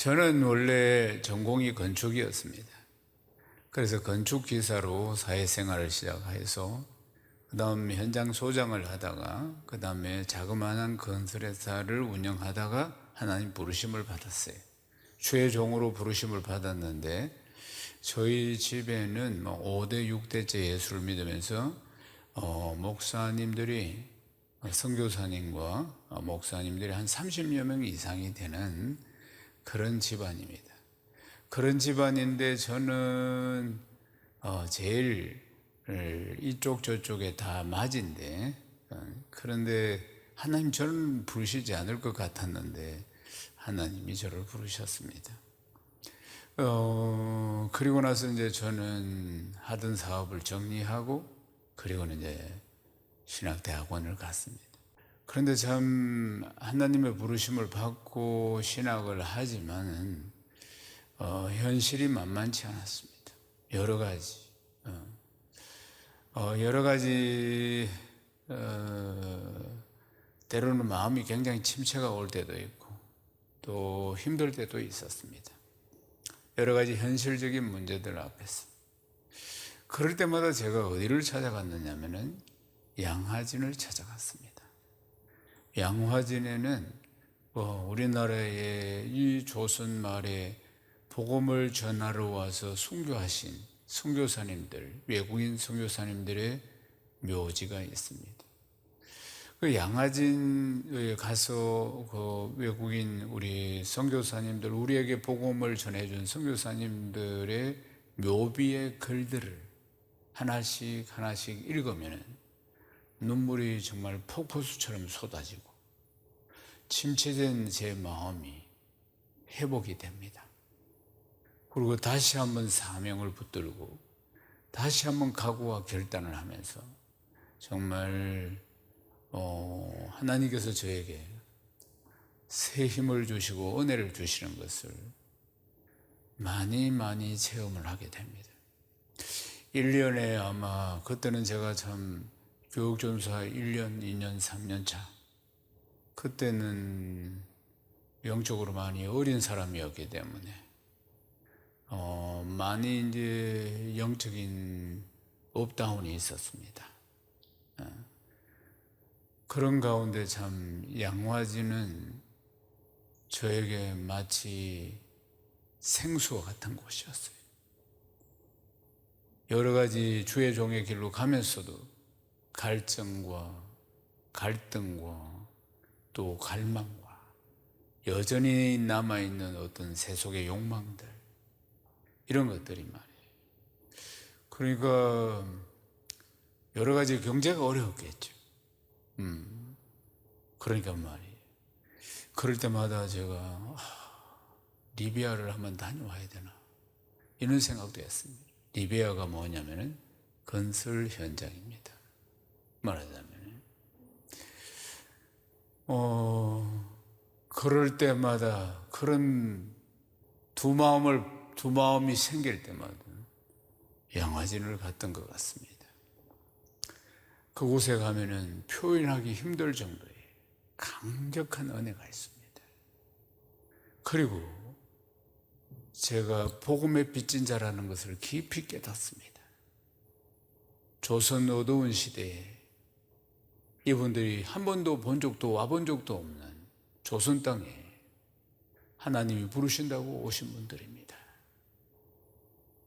저는 원래 전공이 건축이었습니다. 그래서 건축기사로 사회생활을 시작해서 그 다음 현장 소장을 하다가 그 다음에 자그마한 건설회사를 운영하다가 하나님 부르심을 받았어요. 주의 종으로 부르심을 받았는데 저희 집에는 5대 6대째 예수를 믿으면서 목사님들이 선교사님과 목사님들이 한 30여 명 이상이 되는 그런 집안입니다. 그런 집안인데 저는 제일 이쪽 저쪽에 다 맞인데 그런데 하나님 저를 부르시지 않을 것 같았는데 하나님이 저를 부르셨습니다. 그리고 나서 이제 저는 하던 사업을 정리하고 그리고는 이제 신학대학원을 갔습니다. 그런데 참 하나님의 부르심을 받고 신학을 하지만은 현실이 만만치 않았습니다. 여러 가지 때로는 마음이 굉장히 침체가 올 때도 있고 또 힘들 때도 있었습니다. 여러 가지 현실적인 문제들 앞에서 그럴 때마다 제가 어디를 찾아갔느냐면은 양화진을 찾아갔습니다. 양화진에는 우리나라의 이 조선 말에 복음을 전하러 와서 순교하신 선교사님들, 외국인 선교사님들의 묘지가 있습니다. 그 양화진에 가서 그 외국인 우리 선교사님들, 우리에게 복음을 전해준 선교사님들의 묘비의 글들을 하나씩 읽으면 눈물이 정말 폭포수처럼 쏟아지고 침체된 제 마음이 회복이 됩니다. 그리고 다시 한번 사명을 붙들고 다시 한번 각오와 결단을 하면서 정말 하나님께서 저에게 새 힘을 주시고 은혜를 주시는 것을 많이 체험을 하게 됩니다. 1년에 아마 그때는 제가 참 교육전사 1년, 2년, 3년 차 그때는 영적으로 많이 어린 사람이었기 때문에 많이 이제 영적인 업다운이 있었습니다. 그런 가운데 참 양화진은 저에게 마치 생수와 같은 곳이었어요. 여러 가지 주의 종의 길로 가면서도 갈증과 갈등과 또 갈망과 여전히 남아있는 어떤 세속의 욕망들 이런 것들이 말이에요. 그러니까 여러 가지 경제가 어려웠겠죠. 그러니까 말이에요. 그럴 때마다 제가 리비아를 한번 다녀와야 되나 이런 생각도 했습니다. 리비아가 뭐냐면은 건설 현장입니다. 말하자면 그럴 때마다 그런 두 마음이 생길 때마다 양화진을 갔던 것 같습니다. 그곳에 가면은 표현하기 힘들 정도의 강력한 은혜가 있습니다. 그리고 제가 복음의 빚진 자라는 것을 깊이 깨닫습니다. 조선 어두운 시대에 이분들이 한 번도 본 적도 와본 적도 없는 조선 땅에 하나님이 부르신다고 오신 분들입니다.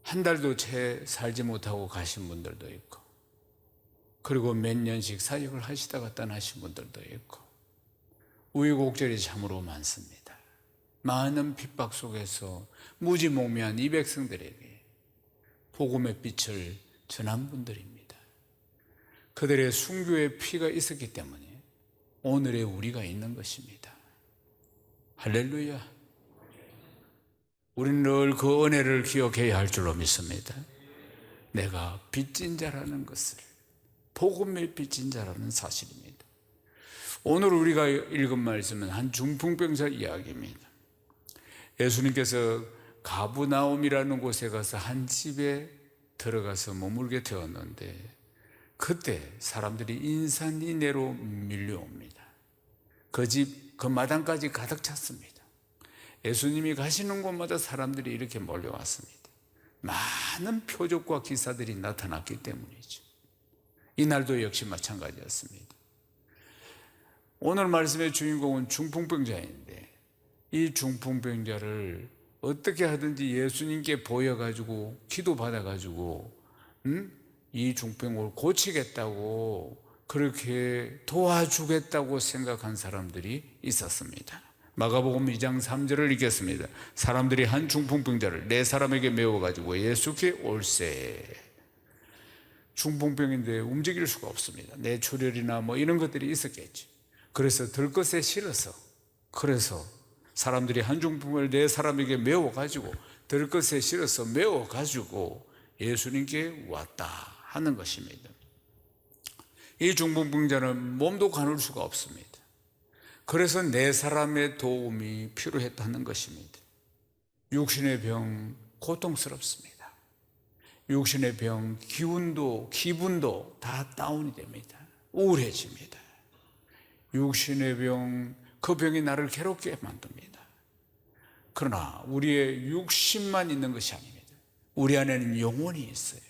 한 달도 채 살지 못하고 가신 분들도 있고 그리고 몇 년씩 사역을 하시다가 떠나신 분들도 있고 우여곡절이 참으로 많습니다. 많은 핍박 속에서 무지몽매한 이 백성들에게 복음의 빛을 전한 분들입니다. 그들의 순교의 피가 있었기 때문에 오늘의 우리가 있는 것입니다. 할렐루야. 우리는 늘 그 은혜를 기억해야 할 줄로 믿습니다. 내가 빚진 자라는 것을, 복음의 빚진 자라는 사실입니다. 오늘 우리가 읽은 말씀은 한 중풍병자 이야기입니다. 예수님께서 가브나움이라는 곳에 가서 한 집에 들어가서 머물게 되었는데 그때 사람들이 인산인해로 밀려옵니다. 그 집, 그 마당까지 가득 찼습니다. 예수님이 가시는 곳마다 사람들이 이렇게 몰려왔습니다. 많은 표적과 기사들이 나타났기 때문이죠. 이날도 역시 마찬가지였습니다. 오늘 말씀의 주인공은 중풍병자인데 이 중풍병자를 어떻게 하든지 예수님께 보여가지고 기도받아가지고 이 중풍을 고치겠다고 그렇게 도와주겠다고 생각한 사람들이 있었습니다. 마가복음 2장 3절을 읽겠습니다. 사람들이 한 중풍병자를 4사람에게 메워가지고 예수께 올세. 중풍병인데 움직일 수가 없습니다. 뇌출혈이나 뭐 이런 것들이 있었겠지. 그래서 들것에 실어서, 그래서 사람들이 한 중풍을 4사람에게 메워가지고 들것에 실어서 메워가지고 예수님께 왔다 하는 것입니다. 이 중풍병자는 몸도 가눌 수가 없습니다. 그래서 4사람의 도움이 필요했다는 것입니다. 육신의 병 고통스럽습니다. 육신의 병 기분도 다 다운이 됩니다. 우울해집니다. 육신의 병, 그 병이 나를 괴롭게 만듭니다. 그러나 우리의 육신만 있는 것이 아닙니다. 우리 안에는 영혼이 있어요.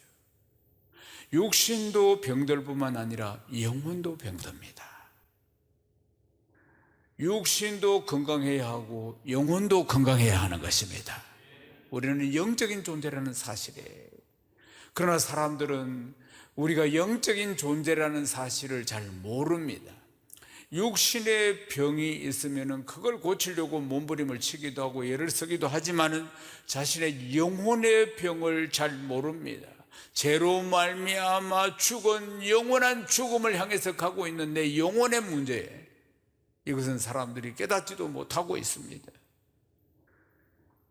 육신도 병들 뿐만 아니라 영혼도 병듭니다. 육신도 건강해야 하고 영혼도 건강해야 하는 것입니다. 우리는 영적인 존재라는 사실이에요. 그러나 사람들은 우리가 영적인 존재라는 사실을 잘 모릅니다. 육신의 병이 있으면 그걸 고치려고 몸부림을 치기도 하고 애를 쓰기도 하지만 자신의 영혼의 병을 잘 모릅니다. 죄로 말미암아 죽은 영원한 죽음을 향해서 가고 있는 내 영혼의 문제에 이것은 사람들이 깨닫지도 못하고 있습니다.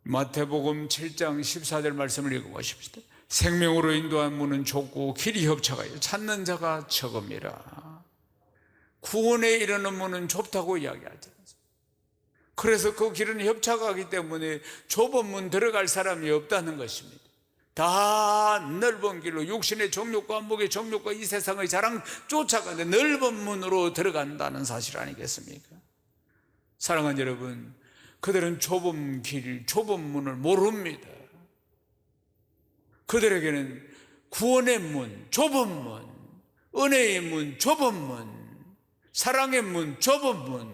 마태복음 7장 14절 말씀을 읽어보십시다. 생명으로 인도한 문은 좁고 길이 협착하여 찾는 자가 적음이라. 구원에 이르는 문은 좁다고 이야기하죠. 그래서 그 길은 협착하기 때문에 좁은 문 들어갈 사람이 없다는 것입니다. 다 넓은 길로 육신의 정욕과 목의 정욕과 이 세상의 자랑 쫓아가는 넓은 문으로 들어간다는 사실 아니겠습니까? 사랑하는 여러분, 그들은 좁은 길, 좁은 문을 모릅니다. 그들에게는 구원의 문, 좁은 문, 은혜의 문, 좁은 문, 사랑의 문, 좁은 문,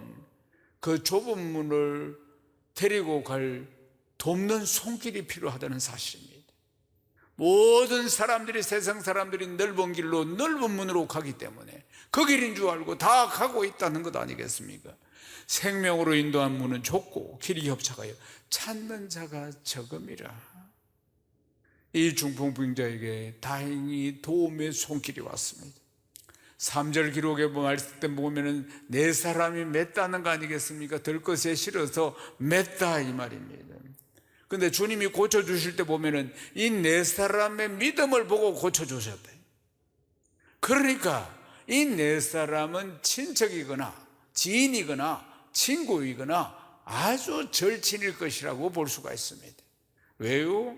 그 좁은 문을 데리고 갈 돕는 손길이 필요하다는 사실입니다. 모든 사람들이, 세상 사람들이 넓은 길로 넓은 문으로 가기 때문에 그 길인 줄 알고 다 가고 있다는 것 아니겠습니까? 생명으로 인도한 문은 좁고 길이 협착하여 찾는 자가 적음이라. 이 중풍병자에게 다행히 도움의 손길이 왔습니다. 3절 기록에 말씀 보면은 4사람이 맸다는 거 아니겠습니까? 들것에 실어서 맸다 이 말입니다. 근데 주님이 고쳐주실 때 보면은 이 4사람의 믿음을 보고 고쳐주셨대. 그러니까 이 4사람은 친척이거나 지인이거나 친구이거나 아주 절친일 것이라고 볼 수가 있습니다. 왜요?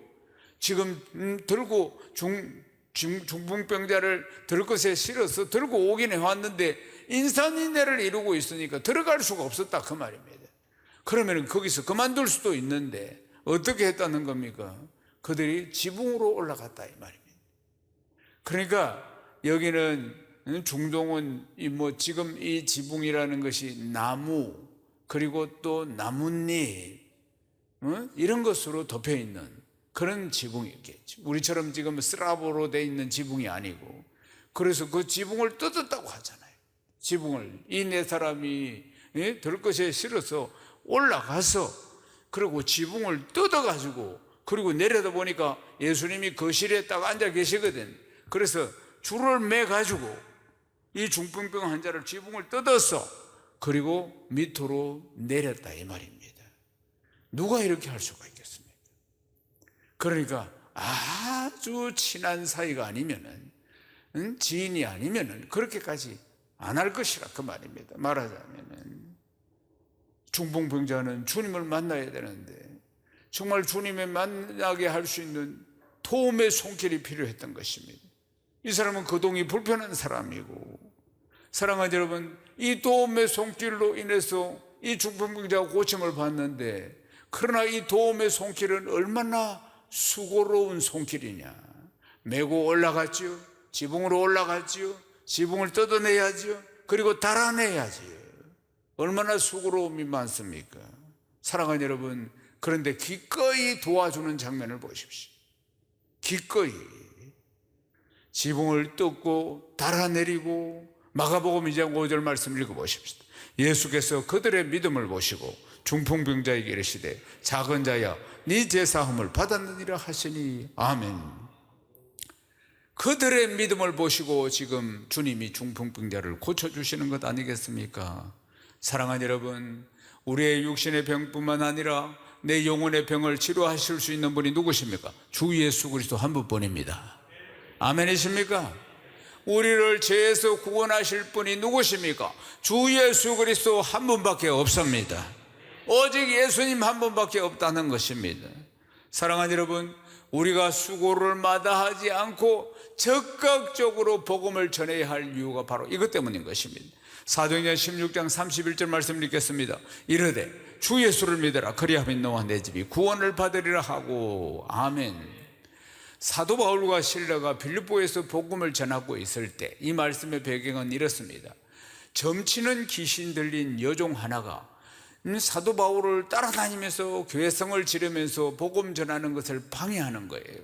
지금 들고 중풍병자를 들것에 실어서 들고 오긴 해왔는데 인산인해를 이루고 있으니까 들어갈 수가 없었다 그 말입니다. 그러면 거기서 그만둘 수도 있는데 어떻게 했다는 겁니까? 그들이 지붕으로 올라갔다 이 말입니다. 그러니까 여기는 중동은 지금 이 지붕이라는 것이 나무 그리고 또 나뭇잎 이런 것으로 덮여 있는 그런 지붕이겠죠. 우리처럼 지금 슬라브로 돼 있는 지붕이 아니고, 그래서 그 지붕을 뜯었다고 하잖아요. 지붕을 이 4사람이 들것에 실어서 올라가서 그리고 지붕을 뜯어가지고 그리고 내려다 보니까 예수님이 거실에 딱 앉아 계시거든. 그래서 줄을 매가지고 이 중풍병 환자를 지붕을 뜯어서 그리고 밑으로 내렸다 이 말입니다. 누가 이렇게 할 수가 있겠습니까? 그러니까 아주 친한 사이가 아니면은, 지인이 아니면은 그렇게까지 안 할 것이라 그 말입니다. 말하자면은 중풍병자는 주님을 만나야 되는데 정말 주님을 만나게 할 수 있는 도움의 손길이 필요했던 것입니다. 이 사람은 거동이 불편한 사람이고, 사랑하는 여러분, 이 도움의 손길로 인해서 이 중풍병자가 고침을 받는데 그러나 이 도움의 손길은 얼마나 수고로운 손길이냐. 메고 올라갔지요. 지붕으로 올라갔지요. 지붕을 뜯어내야지요. 그리고 달아내야지요. 얼마나 수고로움이 많습니까? 사랑하는 여러분, 그런데 기꺼이 도와주는 장면을 보십시오. 기꺼이 지붕을 뜯고 달아내리고. 마가복음 2장 5절 말씀 읽어보십시오. 예수께서 그들의 믿음을 보시고 중풍병자에게 이르시되 작은 자야 네 죄사함을 받았느니라 하시니. 아멘. 그들의 믿음을 보시고 지금 주님이 중풍병자를 고쳐주시는 것 아니겠습니까? 사랑하는 여러분, 우리의 육신의 병뿐만 아니라 내 영혼의 병을 치료하실 수 있는 분이 누구십니까? 주 예수 그리스도 한 분뿐입니다. 아멘이십니까? 우리를 죄에서 구원하실 분이 누구십니까? 주 예수 그리스도 한 분밖에 없습니다. 오직 예수님 한 분밖에 없다는 것입니다. 사랑하는 여러분, 우리가 수고를 마다하지 않고 적극적으로 복음을 전해야 할 이유가 바로 이것 때문인 것입니다. 사도행전 16장 31절 말씀 읽겠습니다. 이르되 주 예수를 믿으라 그리하면 너와 내 집이 구원을 받으리라 하고. 아멘. 사도 바울과 실라가 빌립보에서 복음을 전하고 있을 때 이 말씀의 배경은 이렇습니다. 점치는 귀신 들린 여종 하나가 사도 바울을 따라다니면서 교회성을 지르면서 복음 전하는 것을 방해하는 거예요.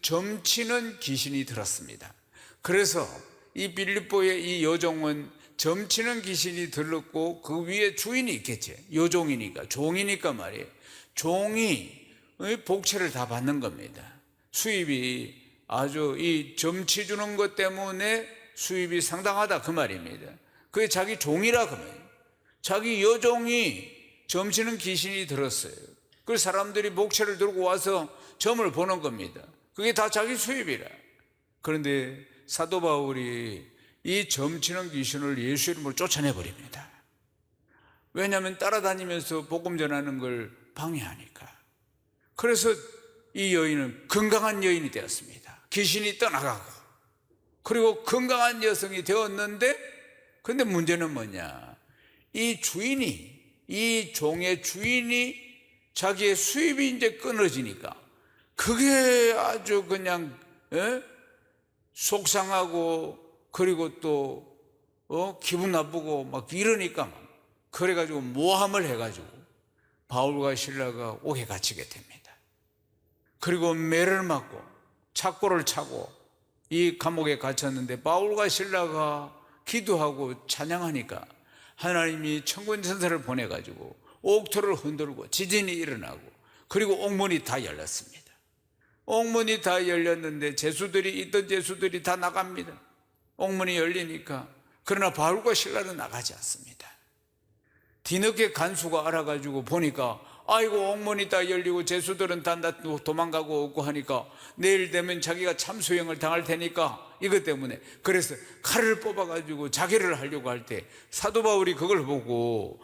점치는 귀신이 들었습니다. 그래서 이 빌립보의 이 여종은 점치는 귀신이 들렀고 그 위에 주인이 있겠지. 여종이니까, 종이니까 말이에요. 종이 복채를 다 받는 겁니다. 수입이 아주 이 점치 주는 것 때문에 수입이 상당하다 그 말입니다. 그게 자기 종이라 그 말이에요. 자기 여종이 점치는 귀신이 들었어요. 그 사람들이 복채를 들고 와서 점을 보는 겁니다. 그게 다 자기 수입이라. 그런데 사도 바울이 이 점치는 귀신을 예수 이름으로 쫓아내버립니다. 왜냐하면 따라다니면서 복음 전하는 걸 방해하니까. 그래서 이 여인은 건강한 여인이 되었습니다. 귀신이 떠나가고, 그리고 건강한 여성이 되었는데, 근데 문제는 뭐냐? 이 주인이, 이 종의 주인이 자기의 수입이 이제 끊어지니까 그게 아주 그냥 속상하고, 그리고 또 기분 나쁘고 막 이러니까 그래가지고 모함을 해가지고 바울과 실라가 옥에 갇히게 됩니다. 그리고 매를 맞고 착고를 차고 이 감옥에 갇혔는데 바울과 실라가 기도하고 찬양하니까 하나님이 천군 천사를 보내가지고 옥토를 흔들고 지진이 일어나고, 그리고 옥문이 다 열렸습니다. 옥문이 다 열렸는데 있던 죄수들이 다 나갑니다. 옥문이 열리니까. 그러나 바울과 실라는 나가지 않습니다. 뒤늦게 간수가 알아가지고 보니까 아이고 옥문이 다 열리고 죄수들은 다 도망가고 없고 하니까 내일 되면 자기가 참수형을 당할 테니까 이것 때문에, 그래서 칼을 뽑아가지고 자기를 하려고 할 때 사도 바울이 그걸 보고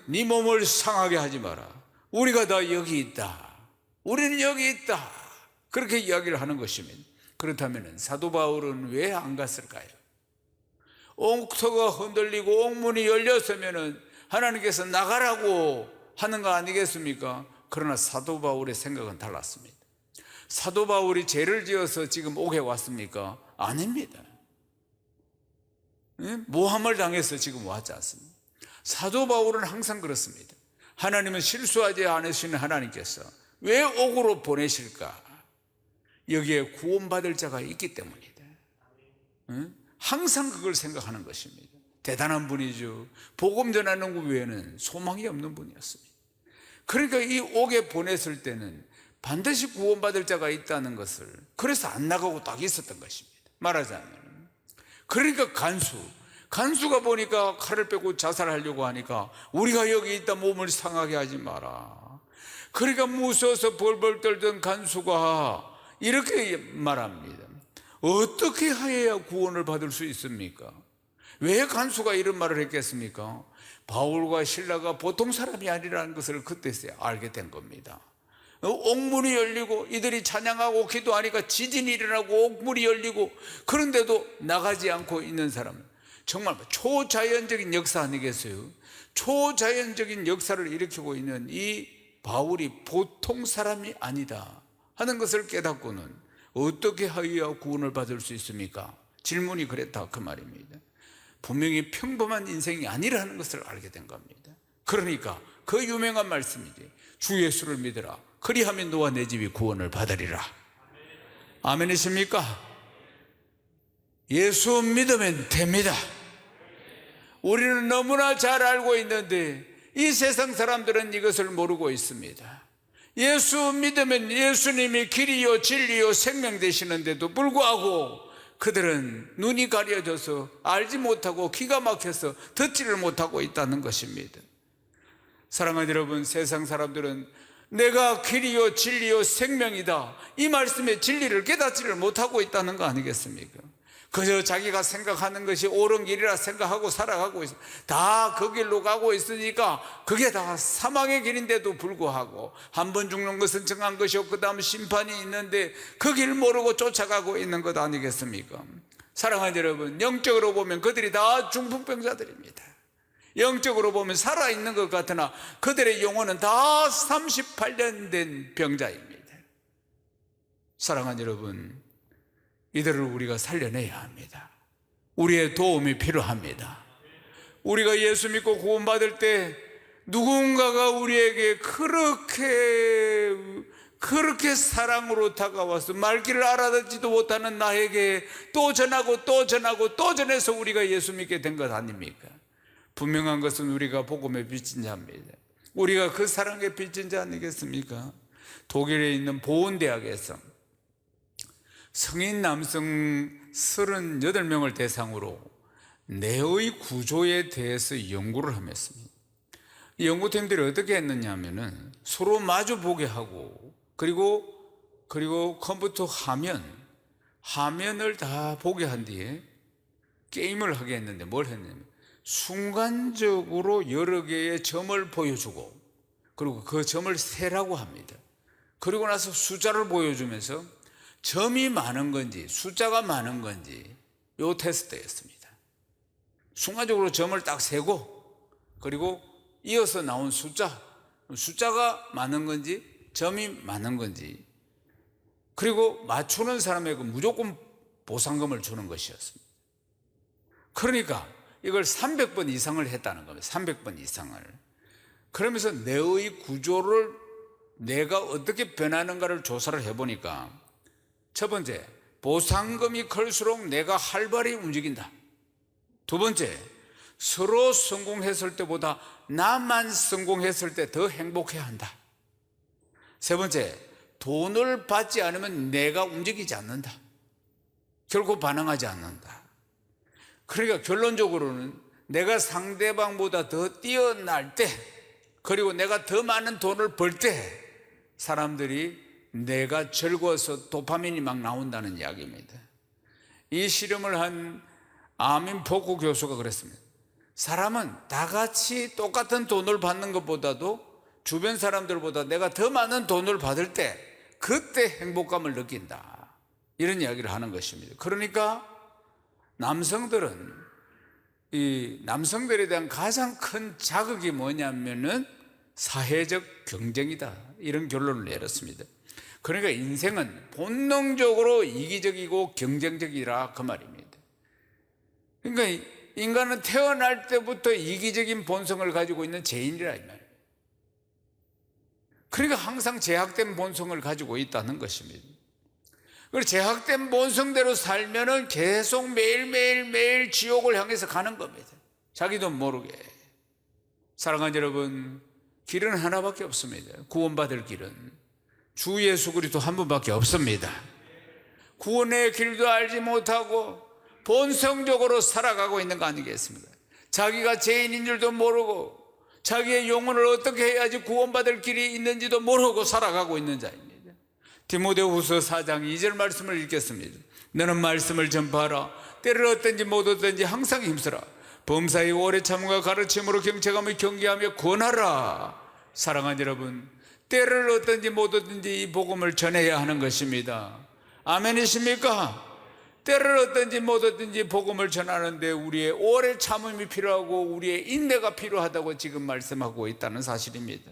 네 몸을 상하게 하지 마라. 우리가 다 여기 있다. 우리는 여기 있다. 그렇게 이야기를 하는 것입니다. 그렇다면 사도 바울은 왜 안 갔을까요? 옥토가 흔들리고 옥문이 열렸으면 하나님께서 나가라고 하는 거 아니겠습니까? 그러나 사도 바울의 생각은 달랐습니다. 사도 바울이 죄를 지어서 지금 옥에 왔습니까? 아닙니다. 모함을 당해서 지금 왔지 않습니다. 사도 바울은 항상 그렇습니다. 하나님은 실수하지 않으시는 하나님께서 왜 옥으로 보내실까? 여기에 구원받을 자가 있기 때문이다. 항상 그걸 생각하는 것입니다. 대단한 분이죠. 복음 전하는 것 외에는 소망이 없는 분이었습니다. 그러니까 이 옥에 보냈을 때는 반드시 구원받을 자가 있다는 것을, 그래서 안 나가고 딱 있었던 것입니다. 말하자면. 그러니까 간수가 보니까 칼을 빼고 자살하려고 하니까 우리가 여기 있다 몸을 상하게 하지 마라. 그러니까 무서워서 벌벌 떨던 간수가 이렇게 말합니다. 어떻게 하여야 구원을 받을 수 있습니까? 왜 간수가 이런 말을 했겠습니까? 바울과 실라가 보통 사람이 아니라는 것을 그때서야 알게 된 겁니다. 옥문이 열리고 이들이 찬양하고 기도하니까 지진이 일어나고 옥문이 열리고, 그런데도 나가지 않고 있는 사람, 정말 초자연적인 역사 아니겠어요? 초자연적인 역사를 일으키고 있는 이 바울이 보통 사람이 아니다 하는 것을 깨닫고는 어떻게 하여야 구원을 받을 수 있습니까? 질문이 그랬다 그 말입니다. 분명히 평범한 인생이 아니라는 것을 알게 된 겁니다. 그러니까 그 유명한 말씀이지, 주 예수를 믿으라 그리하면 너와 내 집이 구원을 받으리라. 아멘이십니까? 예수 믿으면 됩니다. 우리는 너무나 잘 알고 있는데 이 세상 사람들은 이것을 모르고 있습니다. 예수 믿으면 예수님이 길이요 진리요 생명 되시는데도 불구하고 그들은 눈이 가려져서 알지 못하고 귀가 막혀서 듣지를 못하고 있다는 것입니다. 사랑하는 여러분, 세상 사람들은 내가 길이요 진리요 생명이다 이 말씀의 진리를 깨닫지를 못하고 있다는 거 아니겠습니까? 그저 자기가 생각하는 것이 옳은 길이라 생각하고 살아가고 있어. 다 그 길로 가고 있으니까 그게 다 사망의 길인데도 불구하고 한 번 죽는 것은 정한 것이고 그 다음 심판이 있는데 그 길 모르고 쫓아가고 있는 것 아니겠습니까? 사랑하는 여러분, 영적으로 보면 그들이 다 중풍병자들입니다. 영적으로 보면 살아있는 것 같으나 그들의 영혼은 다 38년 된 병자입니다. 사랑하는 여러분, 이들을 우리가 살려내야 합니다. 우리의 도움이 필요합니다. 우리가 예수 믿고 구원받을 때 누군가가 우리에게 그렇게 사랑으로 다가와서 말귀를 알아듣지도 못하는 나에게 또 전하고 또 전하고 또 전해서 우리가 예수 믿게 된 것 아닙니까? 분명한 것은 우리가 복음의 빚진 자입니다. 우리가 그 사랑의 빚진 자 아니겠습니까? 독일에 있는 보온대학에서 성인 남성 38명을 대상으로 뇌의 구조에 대해서 연구를 하였습니다. 이 연구팀들이 어떻게 했느냐 하면은 서로 마주 보게 하고 그리고 컴퓨터 화면을 다 보게 한 뒤에 게임을 하게 했는데 뭘 했냐면 순간적으로 여러 개의 점을 보여주고 그리고 그 점을 세라고 합니다. 그리고 나서 숫자를 보여주면서 점이 많은 건지 숫자가 많은 건지 요 테스트였습니다. 순간적으로 점을 딱 세고 그리고 이어서 나온 숫자가 많은 건지 점이 많은 건지 그리고 맞추는 사람에게 무조건 보상금을 주는 것이었습니다. 그러니까 이걸 300번 이상을 했다는 겁니다. 300번 이상을. 그러면서 뇌의 구조를 내가 어떻게 변하는가를 조사를 해보니까 첫 번째, 보상금이 클수록 내가 활발히 움직인다. 두 번째, 서로 성공했을 때보다 나만 성공했을 때 더 행복해한다. 세 번째, 돈을 받지 않으면 내가 움직이지 않는다. 결코 반응하지 않는다. 그러니까 결론적으로는 내가 상대방보다 더 뛰어날 때 그리고 내가 더 많은 돈을 벌 때 사람들이 내가 즐거워서 도파민이 막 나온다는 이야기입니다. 이 실험을 한 아민 포크 교수가 그랬습니다. 사람은 다 같이 똑같은 돈을 받는 것보다도 주변 사람들보다 내가 더 많은 돈을 받을 때 그때 행복감을 느낀다. 이런 이야기를 하는 것입니다. 그러니까 남성들에 대한 가장 큰 자극이 뭐냐면은 사회적 경쟁이다. 이런 결론을 내렸습니다. 그러니까 인생은 본능적으로 이기적이고 경쟁적이라 그 말입니다. 그러니까 인간은 태어날 때부터 이기적인 본성을 가지고 있는 죄인이라 이 말이에요. 그러니까 항상 제약된 본성을 가지고 있다는 것입니다. 그리고 제약된 본성대로 살면은 계속 매일 지옥을 향해서 가는 겁니다. 자기도 모르게. 사랑하는 여러분, 길은 하나밖에 없습니다. 구원받을 길은 주 예수 그리스도 한 분밖에 없습니다. 구원의 길도 알지 못하고 본성적으로 살아가고 있는 거 아니겠습니까? 자기가 죄인인 줄도 모르고 자기의 영혼을 어떻게 해야지 구원받을 길이 있는지도 모르고 살아가고 있는 자입니다. 디모데후서 4장 2절 말씀을 읽겠습니다. 너는 말씀을 전파하라. 때를 얻든지 못 얻든지 항상 힘쓰라. 범사의 오래 참음과 가르침으로 경책하며 경계하며 권하라. 사랑하는 여러분, 때를 얻든지 못 얻든지 이 복음을 전해야 하는 것입니다. 아멘이십니까? 때를 얻든지 못 얻든지 복음을 전하는데 우리의 오래 참음이 필요하고 우리의 인내가 필요하다고 지금 말씀하고 있다는 사실입니다.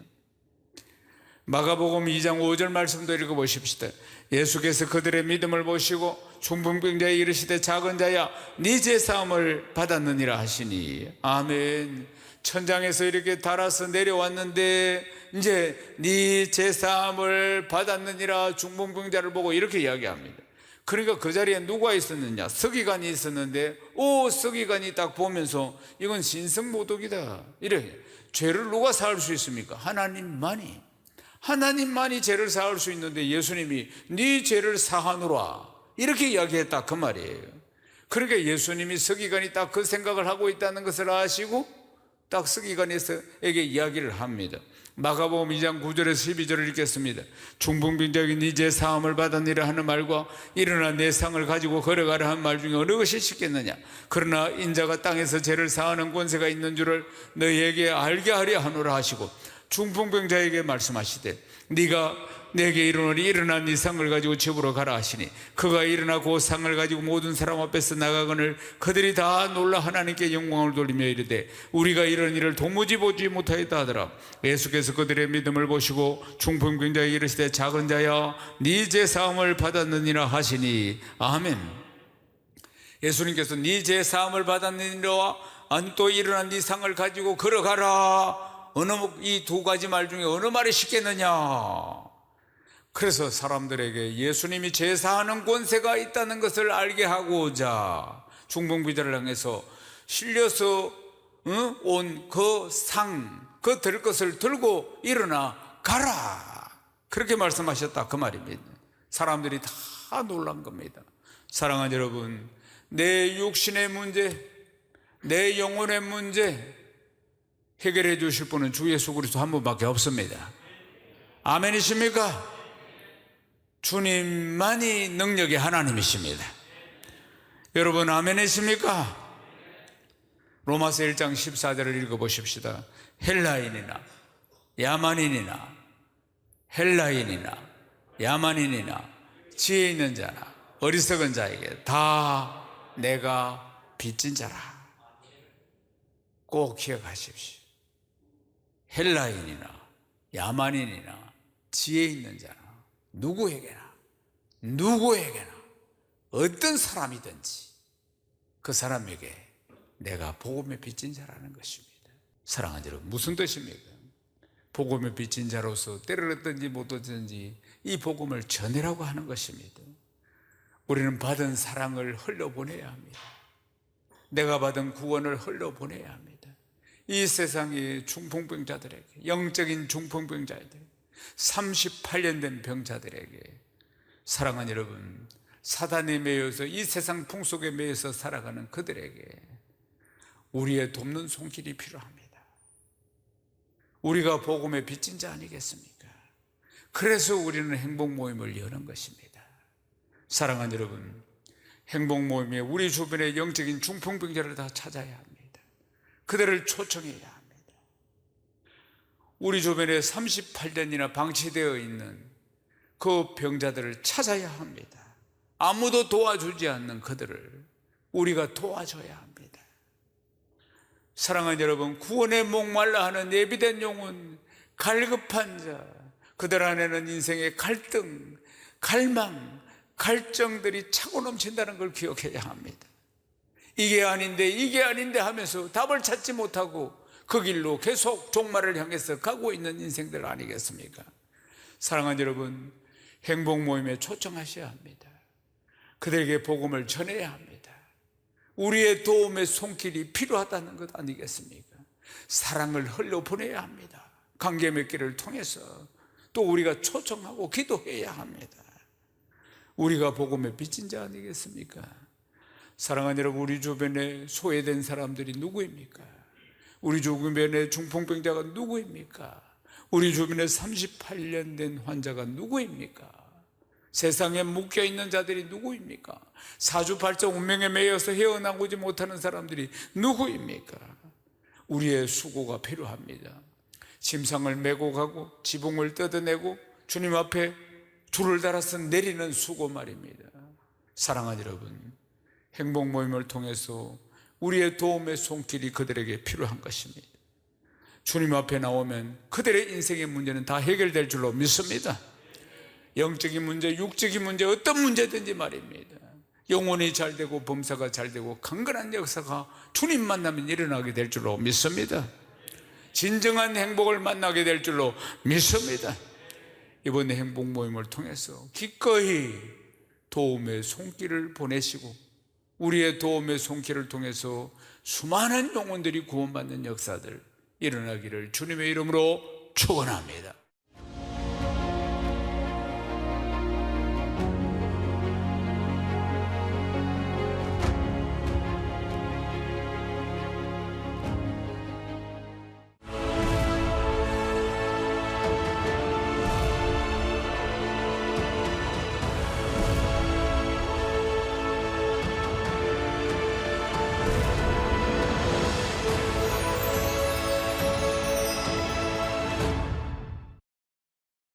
마가복음 2장 5절 말씀도 읽어보십시다. 예수께서 그들의 믿음을 보시고 중풍병자에 이르시되 작은 자야 네 죄사함을 받았느니라 하시니. 아멘. 천장에서 이렇게 달아서 내려왔는데 이제 네 죄사함을 받았느니라 중풍병자를 보고 이렇게 이야기합니다. 그러니까 그 자리에 누가 있었느냐? 서기관이 있었는데 서기관이 딱 보면서 이건 신성모독이다. 이래. 죄를 누가 사할 수 있습니까? 하나님만이 죄를 사할 수 있는데 예수님이 네 죄를 사하노라 이렇게 이야기했다 그 말이에요. 그러니까 예수님이 서기관이 딱 그 생각을 하고 있다는 것을 아시고 딱 서기관에게 이야기를 합니다. 마가복음 2장 9절에서 12절을 읽겠습니다. 중풍병자에게 네 죄 사함을 받았느니라 하는 말과 일어나 내 상을 가지고 걸어가라 한 말 중에 어느 것이 쉽겠느냐? 그러나 인자가 땅에서 죄를 사하는 권세가 있는 줄을 너희에게 알게 하려 하노라 하시고 중풍병자에게 말씀하시되 네가 내게 이르노니 일어나 네 상을 가지고 집으로 가라 하시니 그가 일어나 그 상을 가지고 모든 사람 앞에서 나가거늘 그들이 다 놀라 하나님께 영광을 돌리며 이르되 우리가 이런 일을 도무지 보지 못하였다 하더라. 예수께서 그들의 믿음을 보시고 중풍병자에게 이르시되 작은 자야 네 죄 사함을 받았느니라 하시니. 아멘. 예수님께서 네 죄 사함을 받았느니라 아니 또 일어나 네 상을 가지고 걸어가라. 이 두 가지 말 중에 어느 말이 쉽겠느냐? 그래서 사람들에게 예수님이 제사하는 권세가 있다는 것을 알게 하고자 중풍병자를 향해서 실려서 온 그 상, 그 들 것을 들고 일어나 가라 그렇게 말씀하셨다 그 말입니다. 사람들이 다 놀란 겁니다. 사랑하는 여러분, 내 육신의 문제, 내 영혼의 문제 해결해 주실 분은 주 예수 그리스도 한 분밖에 없습니다. 아멘이십니까? 주님만이 능력의 하나님이십니다. 여러분 아멘이십니까? 로마서 1장 14절을 읽어보십시다. 헬라인이나 야만인이나 지혜 있는 자나 어리석은 자에게 다 내가 빚진 자라. 꼭 기억하십시오. 헬라인이나 야만인이나 지혜 있는 자나 누구에게나 어떤 사람이든지 그 사람에게 내가 복음의 빚진 자라는 것입니다. 사랑하는 여러분, 무슨 뜻입니까? 복음의 빚진 자로서 때를 얻든지 못 얻든지 이 복음을 전해라고 하는 것입니다. 우리는 받은 사랑을 흘려보내야 합니다. 내가 받은 구원을 흘려보내야 합니다. 이 세상의 중풍병자들에게, 영적인 중풍병자들, 38년 된 병자들에게, 사랑하는 여러분, 사단에 매여서 이 세상 풍속에 매여서 살아가는 그들에게 우리의 돕는 손길이 필요합니다. 우리가 복음의 빚진 자 아니겠습니까? 그래서 우리는 행복 모임을 여는 것입니다. 사랑하는 여러분, 행복 모임에 우리 주변의 영적인 중풍병자를 다 찾아야 합니다. 그들을 초청해야 합니다. 우리 주변에 38년이나 방치되어 있는 그 병자들을 찾아야 합니다. 아무도 도와주지 않는 그들을 우리가 도와줘야 합니다. 사랑하는 여러분, 구원에 목말라 하는 예비된 영혼, 갈급한 자, 그들 안에는 인생의 갈등, 갈망, 갈증들이 차고 넘친다는 걸 기억해야 합니다. 이게 아닌데 하면서 답을 찾지 못하고 그 길로 계속 종말을 향해서 가고 있는 인생들 아니겠습니까? 사랑하는 여러분, 행복 모임에 초청하셔야 합니다. 그들에게 복음을 전해야 합니다. 우리의 도움의 손길이 필요하다는 것 아니겠습니까? 사랑을 흘려보내야 합니다. 관계 맺기를 통해서 또 우리가 초청하고 기도해야 합니다. 우리가 복음의 빚진 자 아니겠습니까? 사랑하는 여러분, 우리 주변에 소외된 사람들이 누구입니까? 우리 주변에 중풍병자가 누구입니까? 우리 주변에 38년 된 환자가 누구입니까? 세상에 묶여있는 자들이 누구입니까? 사주팔자 운명에 매여서 헤어나오지 못하는 사람들이 누구입니까? 우리의 수고가 필요합니다. 심상을 메고 가고 지붕을 뜯어내고 주님 앞에 줄을 달아서 내리는 수고 말입니다. 사랑하는 여러분, 행복 모임을 통해서 우리의 도움의 손길이 그들에게 필요한 것입니다. 주님 앞에 나오면 그들의 인생의 문제는 다 해결될 줄로 믿습니다. 영적인 문제, 육적인 문제, 어떤 문제든지 말입니다. 영혼이 잘 되고 범사가 잘 되고 강건한 역사가 주님 만나면 일어나게 될 줄로 믿습니다. 진정한 행복을 만나게 될 줄로 믿습니다. 이번 행복 모임을 통해서 기꺼이 도움의 손길을 보내시고 우리의 도움의 손길을 통해서 수많은 영혼들이 구원받는 역사들 일어나기를 주님의 이름으로 축원합니다.